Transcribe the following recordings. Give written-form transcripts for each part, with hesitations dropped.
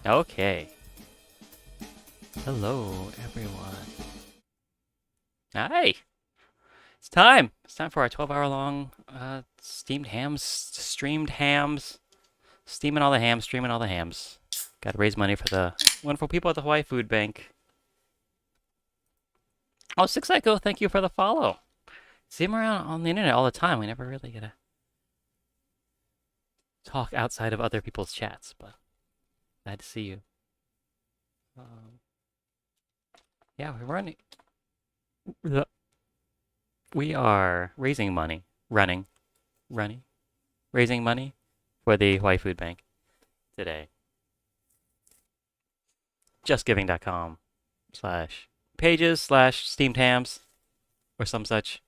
Okay. Hello, everyone. Hi! It's time! It's time for our 12-hour-long steamed hams, streamed hams. Steaming all the hams, streaming all the hams. Gotta raise money for the wonderful people at the Hawaii Food Bank. Oh, Six Psycho, thank you for the follow. See him around on the internet all the time. We never really get to talk outside of other people's chats, but glad to see you. Yeah, we're running. We are raising money, raising money for the Hawaii Food Bank today. JustGiving.com/pages/steamed hams or some such.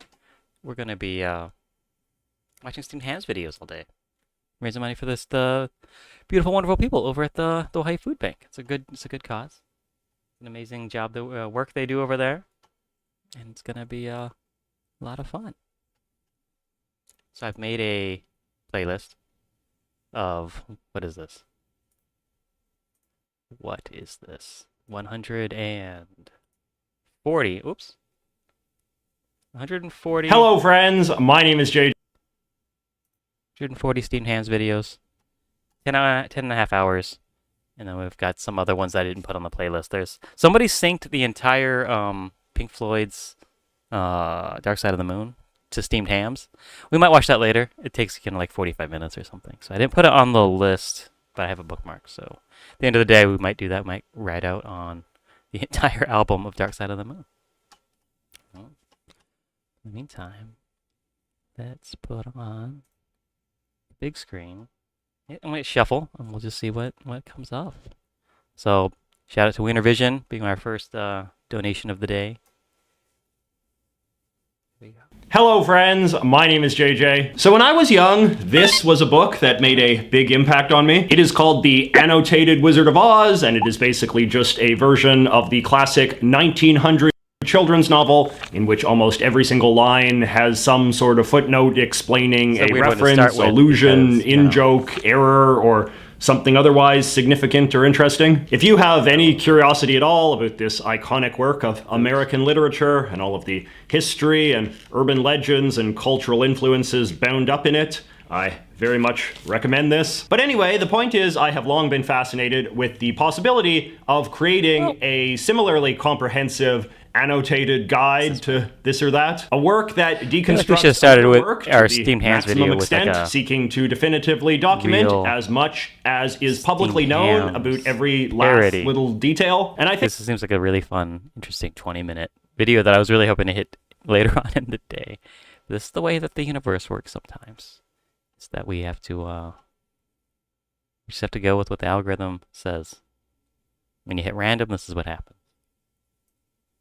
We're gonna be watching steamed hams videos all day, raising money for the beautiful, wonderful people over at the Hawaii Food Bank. It's a good cause. An amazing job, the work they do over there, and it's gonna be a lot of fun. So I've made a playlist of what is this? 140. Oops. 140. Hello, friends. My name is Jay. 140 steamed hams videos. 10 and a half hours. And then we've got some other ones that I didn't put on the playlist. There's somebody synced the entire Pink Floyd's Dark Side of the Moon to steamed hams. We might watch that later. It takes kind of like 45 minutes or something. So I didn't put it on the list, but I have a bookmark. So at the end of the day, we might do that. We might write out on the entire album of Dark Side of the Moon. Well, in the meantime, let's put on the big screen. Yeah, and we shuffle, and we'll just see what comes off. So shout out to Wiener Vision being our first donation of the day. Hello, friends. My name is JJ. So when I was young, this was a book that made a big impact on me. It is called The Annotated Wizard of Oz, and it is basically just a version of the classic 1900 children's novel in which almost every single line has some sort of footnote explaining a reference, allusion, in-joke, error, or something otherwise significant or interesting. If you have any curiosity at all about this iconic work of American literature and all of the history and urban legends and cultural influences bound up in it, I very much recommend this. But anyway, the point is I have long been fascinated with the possibility of creating a similarly comprehensive annotated guide to this or that. A work that deconstructs we should have started with our steamed hands video with extent, like seeking to definitively document as much as is publicly known about every last little detail. And I think this seems like a really fun, interesting 20-minute video that I was really hoping to hit later on in the day. This is the way that the universe works sometimes. It's that we have to we just have to go with what the algorithm says. When you hit random, this is what happens.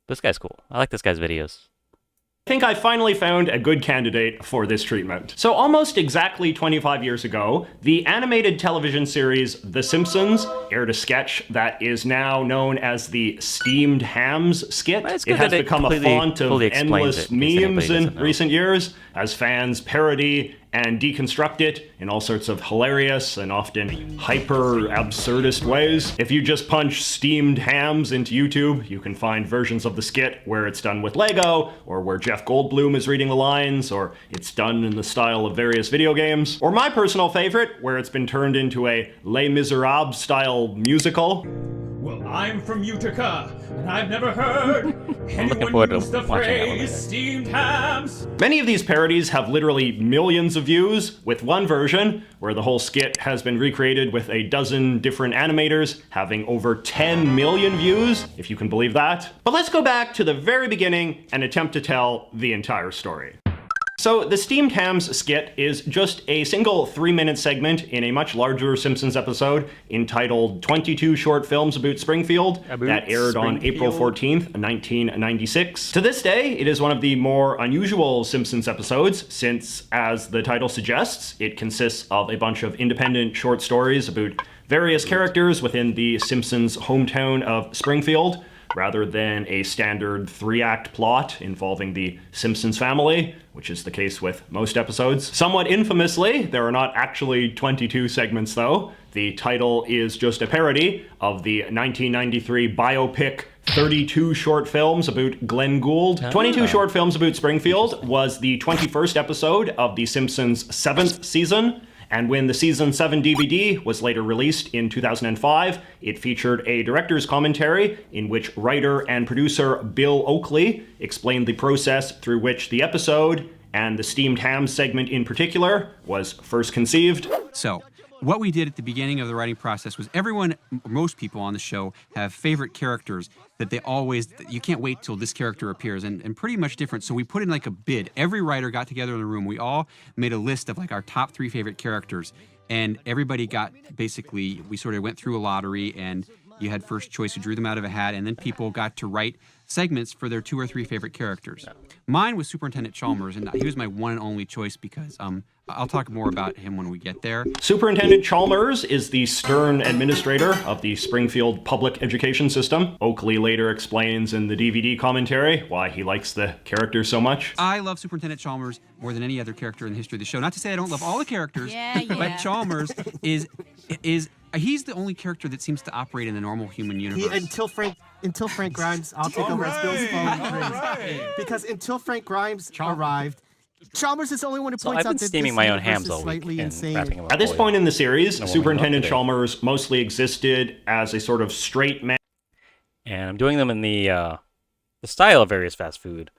This guy's cool. I like this guy's videos. I think I finally found a good candidate for this treatment. So almost exactly 25 years ago, the animated television series The Simpsons aired a sketch that is now known as the Steamed Hams skit. It has become a font of endless memes in recent years as fans parody and deconstruct it in all sorts of hilarious and often hyper-absurdist ways. If you just punch steamed hams into YouTube, you can find versions of the skit where it's done with Lego, or where Jeff Goldblum is reading the lines, or it's done in the style of various video games, or my personal favorite, where it's been turned into a Les Miserables style musical. Well, I'm from Utica, and I've never heard anyone use the phrase steamed hams. Many of these parodies have literally millions of views, with one version where the whole skit has been recreated with a dozen different animators having over 10 million views, if you can believe that. But let's go back to the very beginning and attempt to tell the entire story. So the Steamed Hams skit is just a single 3-minute segment in a much larger Simpsons episode entitled 22 Short Films About Springfield that aired on April 14th, 1996. To this day, it is one of the more unusual Simpsons episodes since, as the title suggests, it consists of a bunch of independent short stories about various characters within the Simpsons' hometown of Springfield, rather than a standard 3-act plot involving the Simpsons family, which is the case with most episodes. Somewhat infamously, there are not actually 22 segments though. The title is just a parody of the 1993 biopic 32 Short Films About Glenn Gould. 22 Short Films About Springfield was the 21st episode of The Simpsons' 7th season. And when the Season 7 DVD was later released in 2005, it featured a director's commentary in which writer and producer Bill Oakley explained the process through which the episode, and the Steamed Hams segment in particular, was first conceived. So, what we did at the beginning of the writing process was most people on the show have favorite characters that you can't wait till this character appears, and pretty much different. So we put in like a bid. Every writer got together in the room. We all made a list of like our top 3 favorite characters, and everybody got, basically, we sort of went through a lottery, and you had first choice, you drew them out of a hat, and then people got to write segments for their 2 or 3 favorite characters. Mine was Superintendent Chalmers, and he was my one and only choice because I'll talk more about him when we get there. Superintendent Chalmers is the stern administrator of the Springfield public education system. Oakley later explains in the DVD commentary why he likes the character so much. I love Superintendent Chalmers more than any other character in the history of the show. Not to say I don't love all the characters, but Chalmers is he's the only character that seems to operate in the normal human universe. Until Frank Grimes, I'll take over as Bill's phone. Because until Frank Grimes arrived, Chalmers is the only one who points out that steaming my own hams all slightly week insane. At this point in the series, Superintendent Chalmers mostly existed as a sort of straight man. And I'm doing them in the style of various fast food.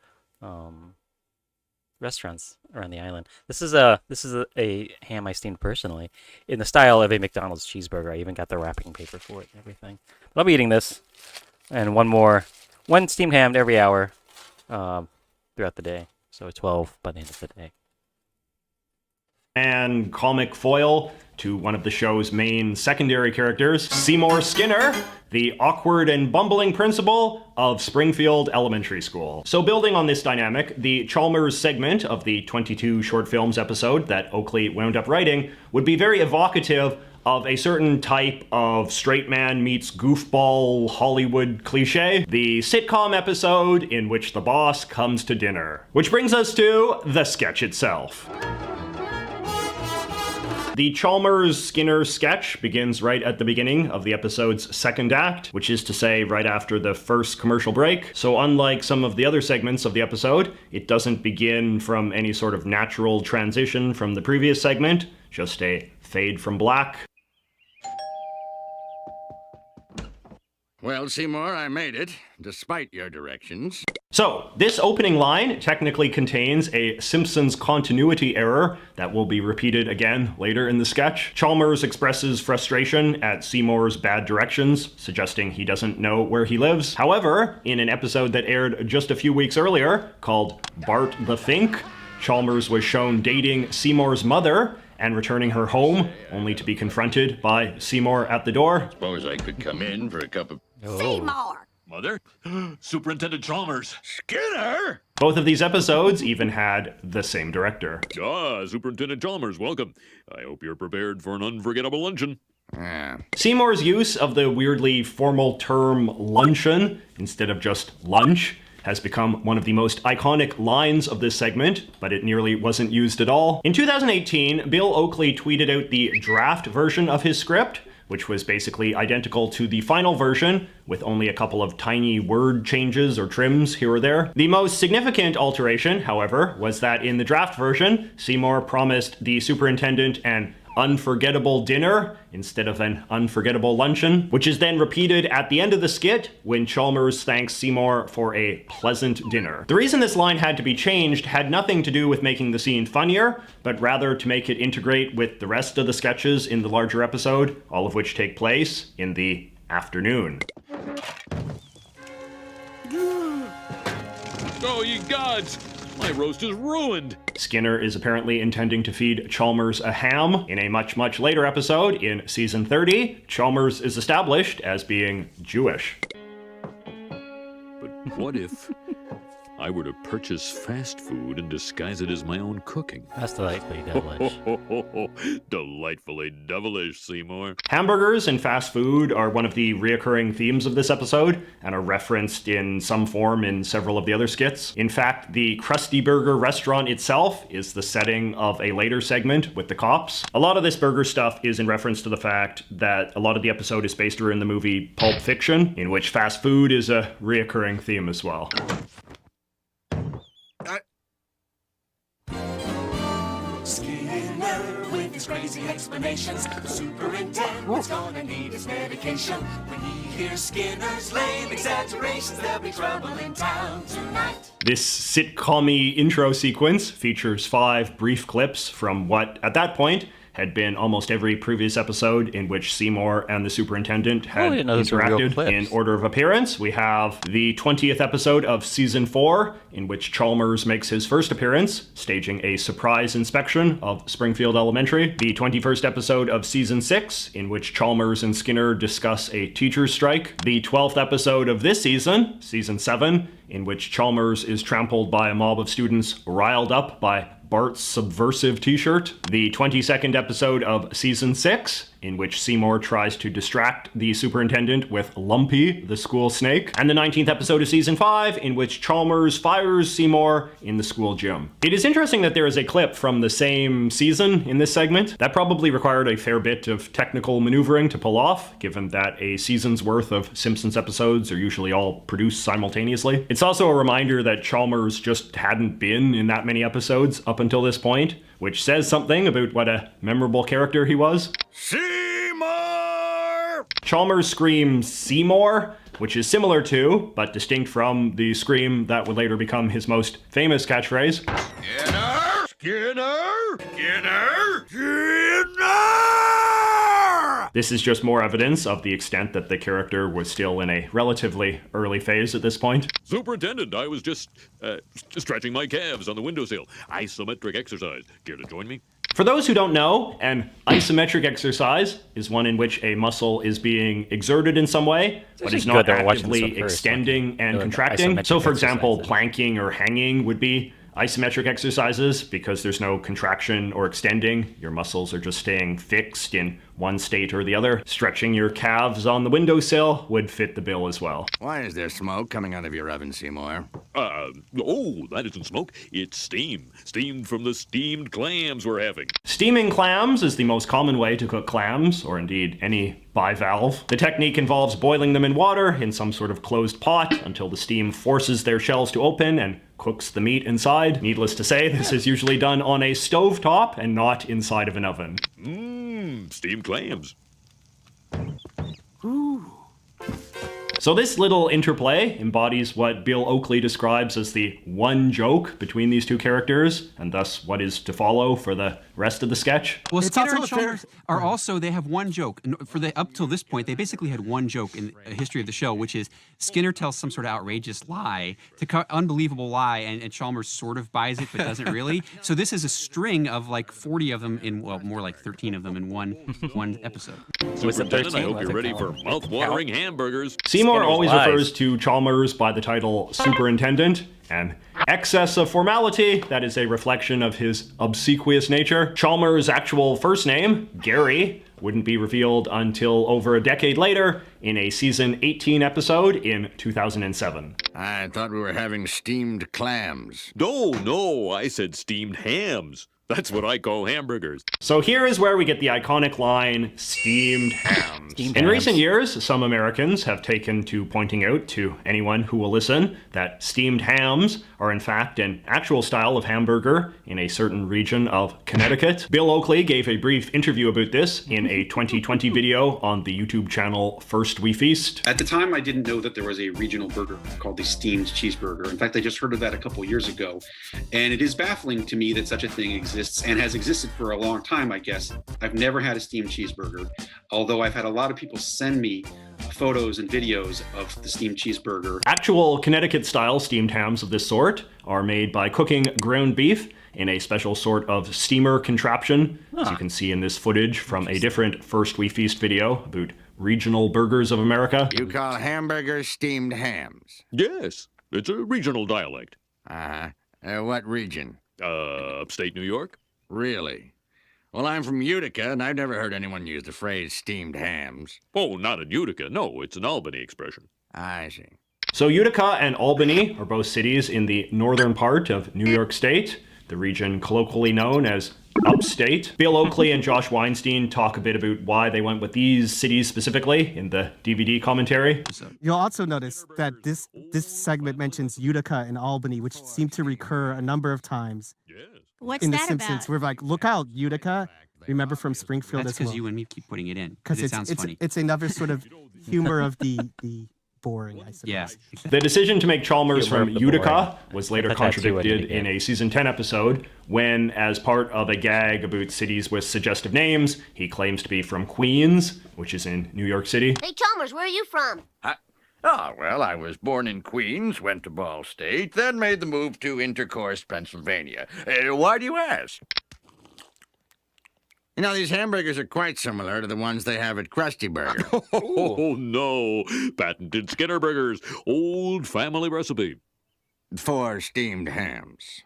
restaurants around the island. This is a ham I steamed personally in the style of a McDonald's cheeseburger. I even got the wrapping paper for it and everything. But I'll be eating this and one steamed ham every hour throughout the day. So 12 by the end of the day. And comic foil to one of the show's main secondary characters, Seymour Skinner, the awkward and bumbling principal of Springfield Elementary School. So building on this dynamic, the Chalmers segment of the 22 short films episode that Oakley wound up writing would be very evocative of a certain type of straight man meets goofball Hollywood cliche, the sitcom episode in which the boss comes to dinner. Which brings us to the sketch itself. The Chalmers-Skinner sketch begins right at the beginning of the episode's second act, which is to say right after the first commercial break. So unlike some of the other segments of the episode, it doesn't begin from any sort of natural transition from the previous segment, just a fade from black. Well, Seymour, I made it, despite your directions. So, this opening line technically contains a Simpsons continuity error that will be repeated again later in the sketch. Chalmers expresses frustration at Seymour's bad directions, suggesting he doesn't know where he lives. However, in an episode that aired just a few weeks earlier, called Bart the Fink, Chalmers was shown dating Seymour's mother and returning her home, only to be confronted by Seymour at the door. Suppose I could come in for a cup of... Seymour! Mother? Superintendent Chalmers. Skinner! Both of these episodes even had the same director. Ah, Superintendent Chalmers, welcome. I hope you're prepared for an unforgettable luncheon. Seymour's use of the weirdly formal term luncheon instead of just lunch has become one of the most iconic lines of this segment, but it nearly wasn't used at all. In 2018, Bill Oakley tweeted out the draft version of his script, which was basically identical to the final version, with only a couple of tiny word changes or trims here or there. The most significant alteration, however, was that in the draft version, Seymour promised the superintendent an unforgettable dinner instead of an unforgettable luncheon, which is then repeated at the end of the skit when Chalmers thanks Seymour for a pleasant dinner. The reason this line had to be changed had nothing to do with making the scene funnier, but rather to make it integrate with the rest of the sketches in the larger episode, all of which take place in the afternoon. Oh, ye gods! My roast is ruined! Skinner is apparently intending to feed Chalmers a ham. In a much, much later episode, in season 30, Chalmers is established as being Jewish. But what if I were to purchase fast food and disguise it as my own cooking? That's delightfully devilish. Delightfully devilish, Seymour. Hamburgers and fast food are one of the reoccurring themes of this episode and are referenced in some form in several of the other skits. In fact, the Krusty Burger restaurant itself is the setting of a later segment with the cops. A lot of this burger stuff is in reference to the fact that a lot of the episode is based around the movie Pulp Fiction, in which fast food is a reoccurring theme as well. Skinner with his crazy explanations. The superintendent's gonna need his medication. When he hears Skinner's lame exaggerations, there'll be trouble in town tonight. This sitcom-y intro sequence features 5 brief clips from what, at that point, had been almost every previous episode in which Seymour and the superintendent had interacted in order of appearance. We have the 20th episode of season 4, in which Chalmers makes his first appearance, staging a surprise inspection of Springfield Elementary. The 21st episode of season 6, in which Chalmers and Skinner discuss a teacher's strike. The 12th episode of this season, season 7, in which Chalmers is trampled by a mob of students riled up by Bart's subversive t-shirt. The 22nd episode of season 6, in which Seymour tries to distract the superintendent with Lumpy, the school snake. And the 19th episode of season 5, in which Chalmers fires Seymour in the school gym. It is interesting that there is a clip from the same season in this segment. That probably required a fair bit of technical maneuvering to pull off, given that a season's worth of Simpsons episodes are usually all produced simultaneously. It's also a reminder that Chalmers just hadn't been in that many episodes up until this point, which says something about what a memorable character he was. Seymour! Chalmers' scream Seymour, which is similar to, but distinct from, the scream that would later become his most famous catchphrase. Skinner! Skinner! Skinner! Skinner! This is just more evidence of the extent that the character was still in a relatively early phase at this point. Superintendent, I was just stretching my calves on the windowsill. Isometric exercise. Care to join me? For those who don't know, an isometric exercise is one in which a muscle is being exerted in some way, but is not actively extending and contracting. So, for example, planking or hanging would be isometric exercises because there's no contraction or extending. Your muscles are just staying fixed in one state or the other. Stretching your calves on the windowsill would fit the bill as well. Why is there smoke coming out of your oven, Seymour? Oh, that isn't smoke. It's steam. Steam from the steamed clams we're having. Steaming clams is the most common way to cook clams, or indeed any bivalve. The technique involves boiling them in water in some sort of closed pot until the steam forces their shells to open and cooks the meat inside. Needless to say, this is usually done on a stovetop and not inside of an oven. Steamed clams. So this little interplay embodies what Bill Oakley describes as the one joke between these two characters, and thus what is to follow for the rest of the sketch. Well, It's Skinner also and Chalmers are also, they have one joke. And for the up till this point, they basically had one joke in the history of the show, which is Skinner tells some sort of outrageous lie, unbelievable lie, and Chalmers sort of buys it, but doesn't really. So this is a string of like 40 of them in, well, more like 13 of them in one episode. Superintendent, I hope you're ready for mouth-watering hamburgers. Seymour Skinner's always lies. refers to Chalmers by the title superintendent, an excess of formality that is a reflection of his obsequious nature. Chalmers' actual first name, Gary, wouldn't be revealed until over a decade later in a season 18 episode in 2007. I thought we were having steamed clams. No, I said steamed hams. That's what I call hamburgers. So here is where we get the iconic line, steamed hams. Steamed In hams. recent years, some Americans have taken to pointing out to anyone who will listen that steamed hams are in fact an actual style of hamburger in a certain region of Connecticut. Bill Oakley gave a brief interview about this in a 2020 video on the YouTube channel First We Feast. At the time, I didn't know that there was a regional burger called the steamed cheeseburger. In fact, I just heard of that a couple years ago. And it is baffling to me that such a thing exists and has existed for a long time, I guess. I've never had a steamed cheeseburger, although I've had a lot of people send me photos and videos of the steamed cheeseburger. Actual Connecticut-style steamed hams of this sort are made by cooking ground beef in a special sort of steamer contraption, as you can see in this footage from a different First We Feast video about regional burgers of America. You call hamburgers steamed hams? Yes, it's a regional dialect. What region? Upstate New York. Really? Well, I'm from Utica, and I've never heard anyone use the phrase steamed hams. Oh, not in Utica. No, it's an Albany expression. I see. So Utica and Albany are both cities in the northern part of New York State, the region colloquially known as Upstate. Bill Oakley and Josh Weinstein talk a bit about why they went with these cities specifically in the DVD commentary. You'll also notice that this segment mentions Utica and Albany, which seem to recur a number of times Yes. What's in The that Simpsons. about? We're like, look out, Utica. Remember from Springfield That's as well. because you and me keep putting it in. Because It sounds funny. it's another sort of humor of the boring, I suppose. Yeah. The decision to make Chalmers Humor from of the Utica boring. was later That's actually what contradicted it in is. a season 10 episode when, as part of a gag about cities with suggestive names, he claims to be from Queens, which is in New York City. Hey, Chalmers, where are you from? Well, I was born in Queens, went to Ball State, then made the move to Intercourse, Pennsylvania. Why do you ask? You know, these hamburgers are quite similar to the ones they have at Krusty Burger. Oh, no. Patented Skinner burgers. Old family recipe. For steamed hams.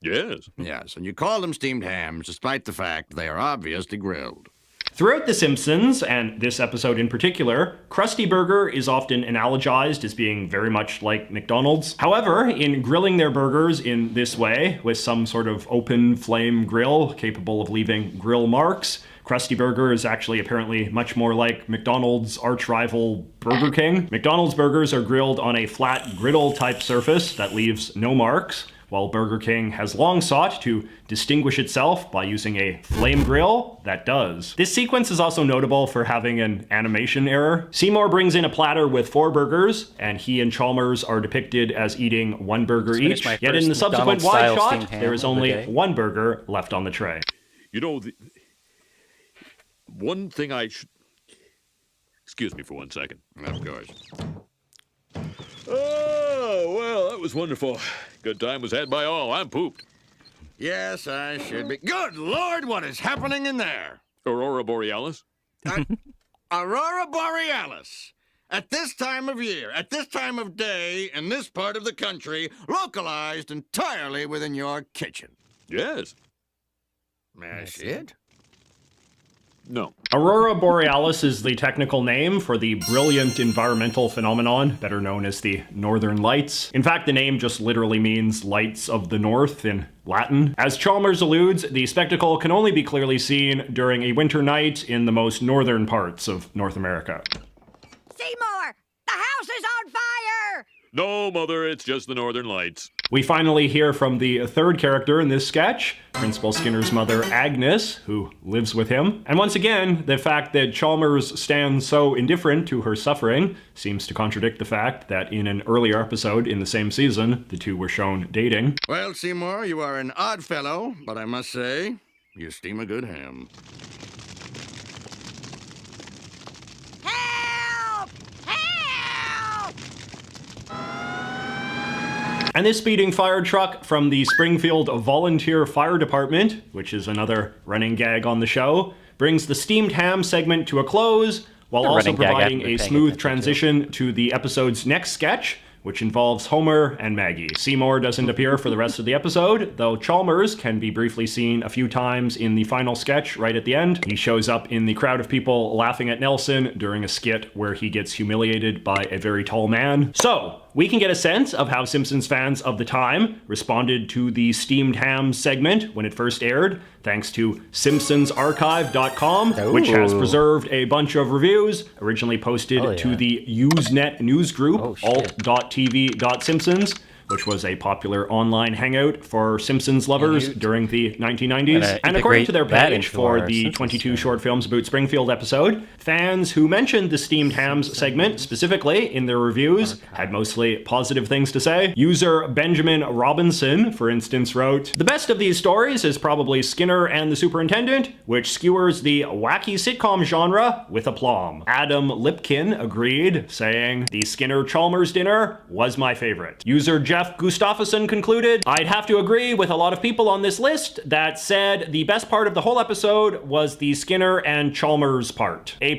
Yes. Yes, and you call them steamed hams despite the fact they are obviously grilled. Throughout The Simpsons, and this episode in particular, Krusty Burger is often analogized as being very much like McDonald's. However, in grilling their burgers in this way, with some sort of open flame grill capable of leaving grill marks, Krusty Burger is actually apparently much more like McDonald's arch-rival Burger King. McDonald's burgers are grilled on a flat griddle-type surface that leaves no marks, while Burger King has long sought to distinguish itself by using a flame grill that does. This sequence is also notable for having an animation error. Seymour brings in a platter with 4 burgers, and he and Chalmers are depicted as eating 1 burger each. Yet in the subsequent wide shot, there is only 1 burger left on the tray. You know, one thing I should... Excuse me for 1 second. Of course. Oh, well, that was wonderful. Good time was had by all. I'm pooped. Yes, I should be. Good Lord, what is happening in there? Aurora Borealis? Aurora Borealis. At this time of year, at this time of day, in this part of the country, localized entirely within your kitchen. Yes. May I see it? No. Aurora Borealis is the technical name for the brilliant environmental phenomenon, better known as the Northern Lights. In fact, the name just literally means lights of the north in Latin. As Chalmers alludes, the spectacle can only be clearly seen during a winter night in the most northern parts of North America. Seymour! The house is on fire! No, Mother, it's just the Northern Lights. We finally hear from the third character in this sketch, Principal Skinner's mother, Agnes, who lives with him. And once again, the fact that Chalmers stands so indifferent to her suffering seems to contradict the fact that in an earlier episode in the same season, the two were shown dating. Well, Seymour, you are an odd fellow, but I must say, you steam a good ham. Help! Help! And this speeding fire truck from the Springfield Volunteer Fire Department, which is another running gag on the show, brings the steamed ham segment to a close, while also providing a smooth transition to the episode's next sketch, which involves Homer and Maggie. Seymour doesn't appear for the rest of the episode, though Chalmers can be briefly seen a few times in the final sketch right at the end. He shows up in the crowd of people laughing at Nelson during a skit where he gets humiliated by a very tall man. So, we can get a sense of how Simpsons fans of the time responded to the steamed ham segment when it first aired, thanks to SimpsonsArchive.com, which has preserved a bunch of reviews originally posted to the Usenet news group, alt.tv.simpsons, which was a popular online hangout for Simpsons lovers during the 1990s. And according to their page for the 22 short films about Springfield episode, fans who mentioned the steamed hams segment specifically in their reviews had mostly positive things to say. User Benjamin Robinson, for instance, wrote, "The best of these stories is probably Skinner and the Superintendent, which skewers the wacky sitcom genre with aplomb." Adam Lipkin agreed, saying, "The Skinner-Chalmers dinner was my favorite." User Jeff Gustafsson concluded, "I'd have to agree with a lot of people on this list that said the best part of the whole episode was the Skinner and Chalmers part. A+.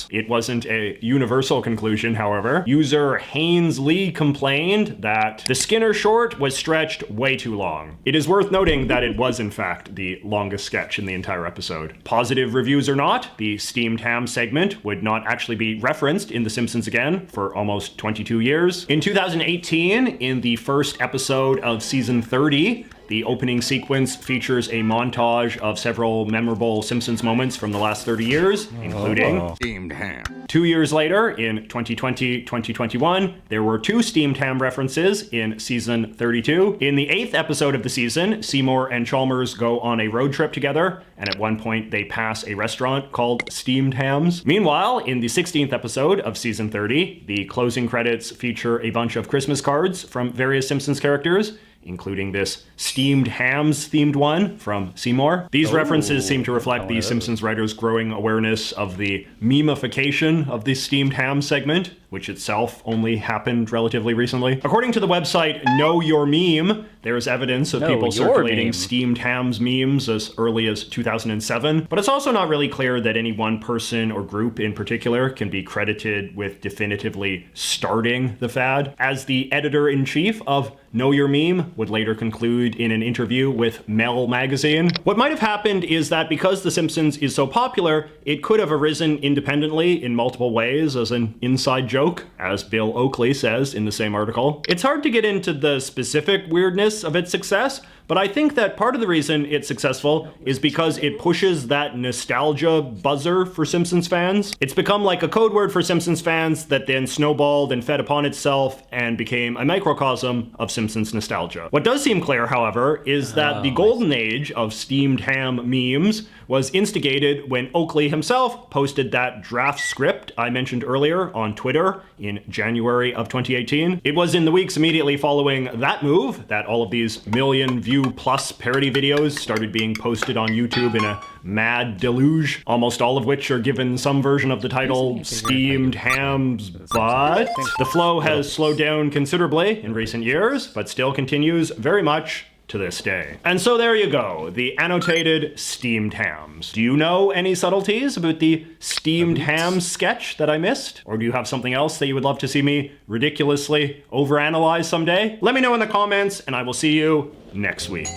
It wasn't a universal conclusion, however. User Haynes Lee complained that the Skinner short was stretched way too long. It is worth noting that it was in fact the longest sketch in the entire episode. Positive reviews or not, the steamed ham segment would not actually be referenced in The Simpsons again for almost 22 years. In 2018, in the first episode of season 30, the opening sequence features a montage of several memorable Simpsons moments from the last 30 years, including steamed ham. 2 years later, in 2020-2021, there were 2 steamed ham references in season 32. In the 8th episode of the season, Seymour and Chalmers go on a road trip together, and at one point they pass a restaurant called Steamed Hams. Meanwhile, in the 16th episode of season 30, the closing credits feature a bunch of Christmas cards from various Simpsons characters, including this steamed hams themed one from Seymour. These references seem to reflect the Simpsons writers' growing awareness of the memification of the steamed ham segment, which itself only happened relatively recently. According to the website Know Your Meme, there is evidence of people circulating steamed hams memes as early as 2007, but it's also not really clear that any one person or group in particular can be credited with definitively starting the fad. As the editor-in-chief of Know Your Meme would later conclude in an interview with Mel magazine, what might have happened is that because The Simpsons is so popular, it could have arisen independently in multiple ways as an inside joke, as Bill Oakley says in the same article. It's hard to get into the specific weirdness of its success, But I think that part of the reason it's successful is because it pushes that nostalgia buzzer for Simpsons fans. It's become like a code word for Simpsons fans that then snowballed and fed upon itself and became a microcosm of Simpsons nostalgia. What does seem clear, however, is that the golden age of steamed ham memes was instigated when Oakley himself posted that draft script I mentioned earlier on Twitter in January of 2018. It was in the weeks immediately following that move that all of these million view plus parody videos started being posted on YouTube in a mad deluge, almost all of which are given some version of the title Steamed Hams, but the flow has slowed down considerably in recent years, but still continues very much to this day. And so there you go, the annotated steamed hams. Do you know any subtleties about the steamed hams sketch that I missed? Or do you have something else that you would love to see me ridiculously overanalyze someday? Let me know in the comments, and I will see you next week.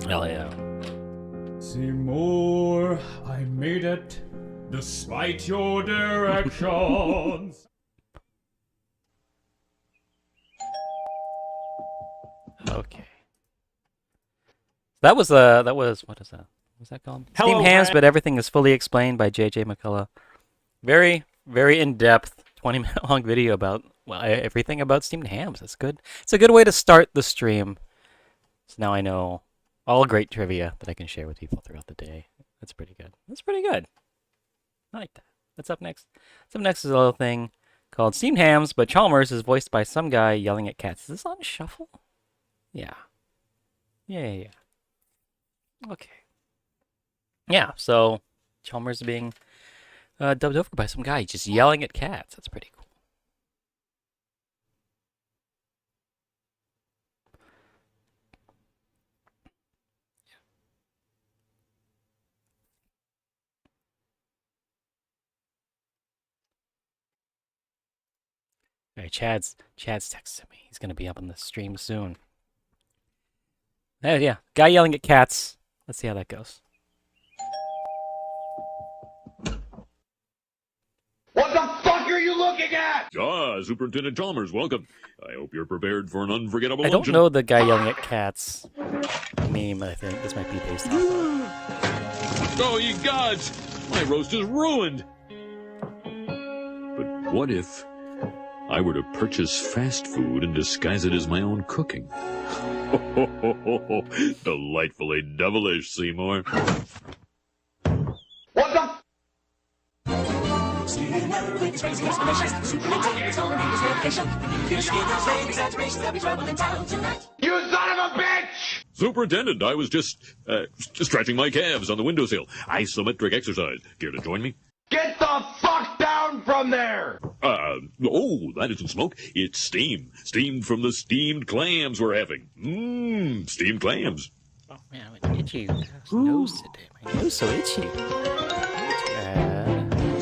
Hell yeah. Seymour, I made it, despite your directions. Okay. That was what is that? What's that called? Hello, Steamed Hams, Ryan. but everything is fully explained by JJ McCullough. Very, very in-depth, 20-minute long video about everything about steamed hams. That's good. It's a good way to start the stream. So now I know all great trivia that I can share with people throughout the day. That's pretty good. That's pretty good. I like that. What's up next? What's up next is a little thing called Steamed Hams, but Chalmers is voiced by some guy yelling at cats. Is this on shuffle? Yeah. Yeah. Okay. Yeah, so Chalmers is being dubbed over by some guy just yelling at cats. That's pretty cool. All right, Chad's texting me. He's gonna be up on the stream soon. Yeah, guy yelling at cats. Let's see how that goes. What the fuck are you looking at? Ah, Superintendent Chalmers, welcome. I hope you're prepared for an unforgettable I don't luncheon. know the guy yelling at cats meme. I think this might be based off of. Oh, you gods! My roast is ruined! But what if I were to purchase fast food and disguise it as my own cooking? Delightfully devilish, Seymour. What the Skinner with his crazy explanations. Superintendent's gonna need his medication. When you hear Skinner's lame exaggerations, there'll be trouble in town tonight. You son of a bitch! Superintendent, I was just stretching my calves on the windowsill. Isometric exercise. Care to join me? Get the fuck down from there! Oh, that isn't smoke. It's steam. Steam from the steamed clams we're having. Mmm, steamed clams. Oh man, I'm itchy nose today. My nose so itchy.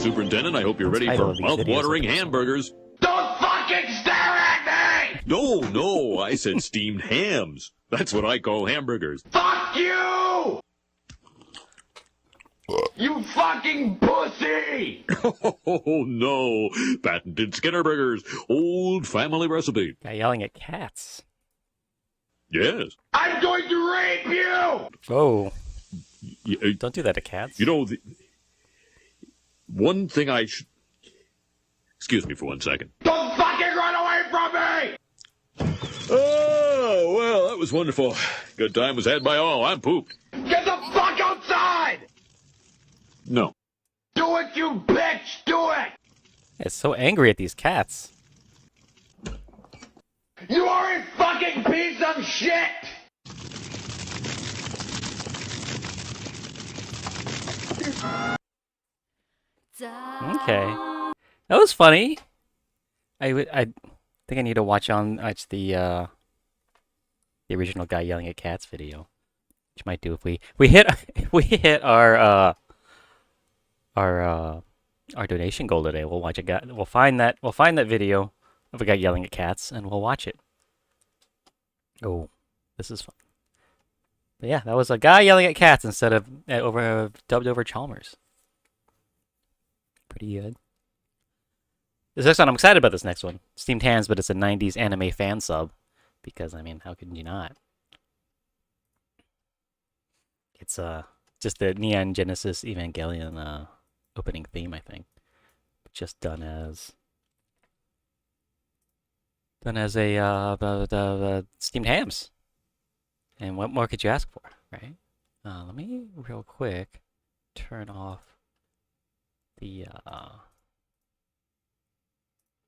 Superintendent, I hope you're ready Title for of these videos mouth-watering are- hamburgers. Don't fucking stare at me! No, I said steamed hams. That's what I call hamburgers. Fuck you! You fucking pussy! Oh, no. Patented Skinner burgers. Old family recipe. Guy yelling at cats. Yes. I'm going to rape you! Oh, Y- don't do that to cats. You know, one thing I should... Excuse me for 1 second. Don't fucking run away from me! Oh, well, that was wonderful. Good time was had by all. I'm pooped. Get the fuck outside! No. Do it, you bitch! Do it! It's so angry at these cats. You are a fucking piece of shit! Okay, that was funny. I think I need to watch the original guy yelling at cats video, which might do if we hit if we hit our donation goal today. We'll watch a guy. We'll find that video of a guy yelling at cats, and we'll watch it. Oh, this is fun. But yeah, that was a guy yelling at cats instead of dubbed over Chalmers. Pretty good. This next one, I'm excited about this next one. Steamed Hands, but it's a 90s anime fan sub. Because, I mean, how could you not? It's just the Neon Genesis Evangelion opening theme, I think. Just done as a steamed hams. And what more could you ask for, right? Let me real quick turn off the